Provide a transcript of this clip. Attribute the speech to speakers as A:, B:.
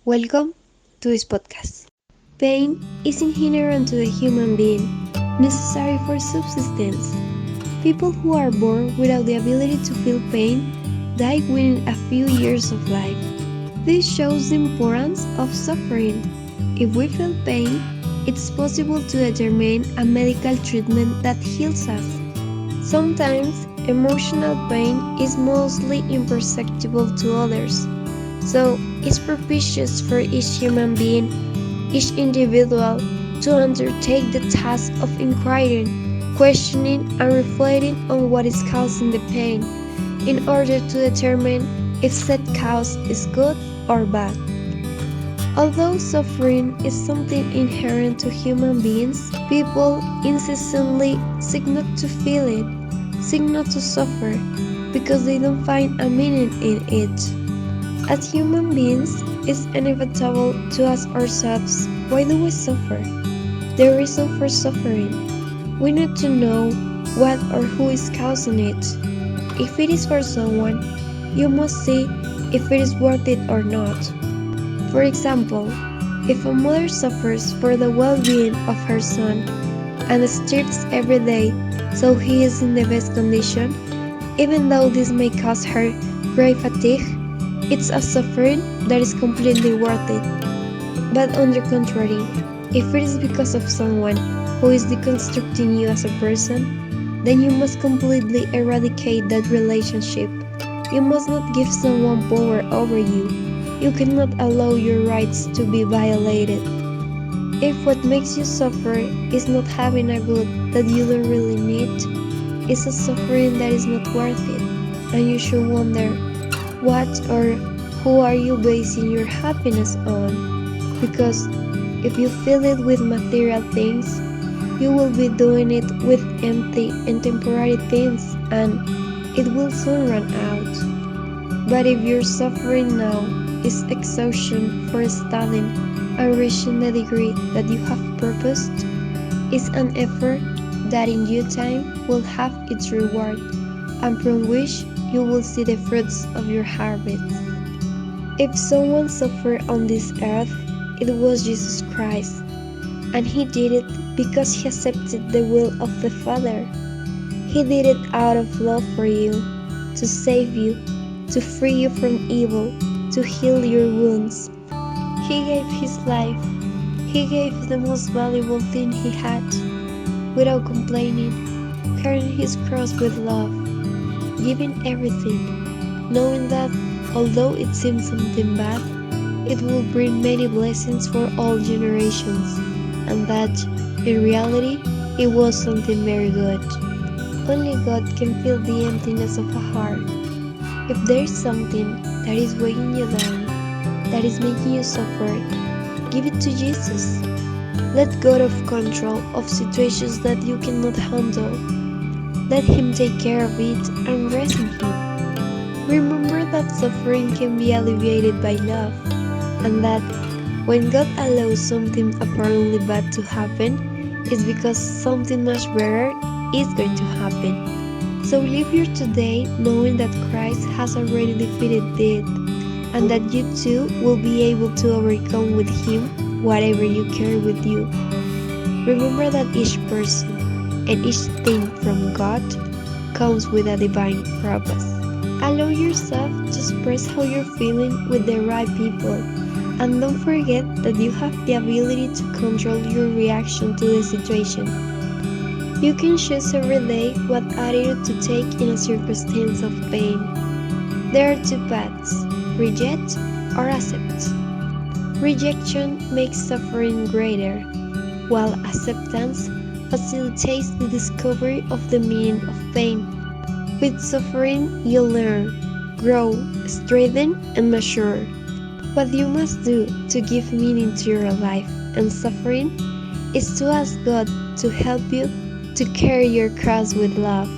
A: Welcome to this podcast. Pain is inherent to the human being, necessary for subsistence. People who are born without the ability to feel pain die within a few years of life. This shows the importance of suffering. If we feel pain, it's possible to determine a medical treatment that heals us. Sometimes, emotional pain is mostly imperceptible to others. So, it's propitious for each human being, each individual, to undertake the task of inquiring, questioning, and reflecting on what is causing the pain, in order to determine if said cause is good or bad. Although suffering is something inherent to human beings, people incessantly seek not to feel it, seek not to suffer, because they don't find a meaning in it. As human beings, it's inevitable to ask ourselves, why do we suffer? The reason for suffering. We need to know what or who is causing it. If it is for someone, you must see if it is worth it or not. For example, if a mother suffers for the well-being of her son and stirs every day so he is in the best condition, even though this may cause her great fatigue, it's a suffering that is completely worth it. But on the contrary, if it is because of someone who is deconstructing you as a person, then you must completely eradicate that relationship. You must not give someone power over you. You cannot allow your rights to be violated. If what makes you suffer is not having a good that you don't really need, it's a suffering that is not worth it, and you should wonder, what or who are you basing your happiness on? Because if you fill it with material things, you will be doing it with empty and temporary things, and it will soon run out. But if your suffering now is exhaustion for studying and reaching the degree that you have purposed, it's an effort that in due time will have its reward, and from which you will see the fruits of your harvest. If someone suffered on this earth, it was Jesus Christ, and he did it because he accepted the will of the Father. He did it out of love for you, to save you, to free you from evil, to heal your wounds. He gave his life. He gave the most valuable thing he had, without complaining, carrying his cross with love, giving everything, knowing that although it seems something bad, it will bring many blessings for all generations, and that, in reality, it was something very good. Only God can fill the emptiness of a heart. If there is something that is weighing you down, that is making you suffer, give it to Jesus. Let go of control of situations that you cannot handle. Let Him take care of it and rest in Him. Remember that suffering can be alleviated by love, and that when God allows something apparently bad to happen, it's because something much better is going to happen. So live your today knowing that Christ has already defeated death, and that you too will be able to overcome with Him whatever you carry with you. Remember that each person and each thing from God comes with a divine purpose. Allow yourself to express how you're feeling with the right people, and don't forget that you have the ability to control your reaction to the situation. You can choose every day what attitude to take in a circumstance of pain. There are two paths: reject or accept. Rejection makes suffering greater, while acceptance facilitates the discovery of the meaning of pain. With suffering, you learn, grow, strengthen, and mature. What you must do to give meaning to your life and suffering is to ask God to help you to carry your cross with love.